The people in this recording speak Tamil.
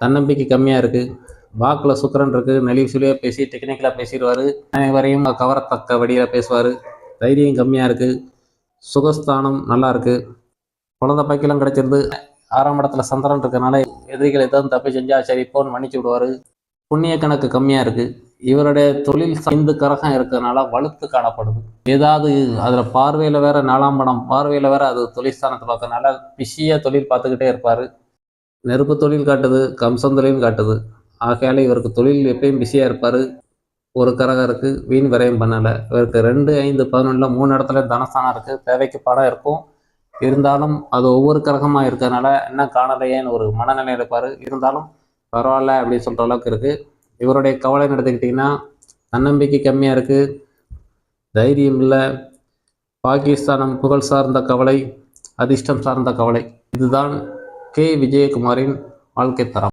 தன்னம்பிக்கை கம்மியாக இருக்குது. வாக்கில் சுக்கரன் இருக்குது. நெளிவு சுழியாக பேசி டெக்னிக்கலாக பேசிடுவார். அனைவரையும் கவரத்தக்க வழியில் பேசுவார். தைரியம் கம்மியாக இருக்குது. சுகஸ்தானம் நல்லா இருக்குது. குழந்தை பாக்கியெல்லாம் கிடைச்சிருந்து. 6ஆம் இடத்துல சந்திரன் இருக்கிறனால எதிரிகள் எதாவது தப்பு செஞ்சால் சரி போன்னு மன்னிச்சு விடுவார். புண்ணிய கணக்கு கம்மியாக இருக்குது. இவருடைய தொழில் 5 கிரகம் இருக்கிறதுனால வலுத்து காணப்படுது. ஏதாவது அதில் பார்வையில் வேற 4ஆம் படம் பார்வையில் வேற அது தொழில் ஸ்தானத்தை பார்க்கறதுனால பிஸியாக தொழில் பார்த்துக்கிட்டே இருப்பார். நெருப்பு தொழில் காட்டுது, கம்சம் தொழில் காட்டுது. ஆகையால் இவருக்கு தொழில் எப்பயும் பிஸியாக இருப்பார். ஒரு கிரகம் இருக்குது, வீண் விரயம் பண்ணலை. இவருக்கு 2, 5, 11 3 இடத்துல தனஸ்தானம் இருக்குது. தேவைக்கு பணம் இருக்கும். இருந்தாலும் அது ஒவ்வொரு கிரகமாக இருக்கிறதுனால என்ன காணலையேன்னு ஒரு மனநிலை இருப்பார். இருந்தாலும் பரவாயில்ல அப்படின்னு சொல்கிற அளவுக்கு இருக்குது. இவருடைய கவலைன்னு எடுத்துக்கிட்டிங்கன்னா தன்னம்பிக்கை கம்மியாக இருக்குது, தைரியம் இல்லை, பாகிஸ்தானம் புகழ் சார்ந்த கவலை, அதிர்ஷ்டம் சார்ந்த கவலை. இதுதான் கே. விஜயகுமாரின் வாழ்க்கை தரம்.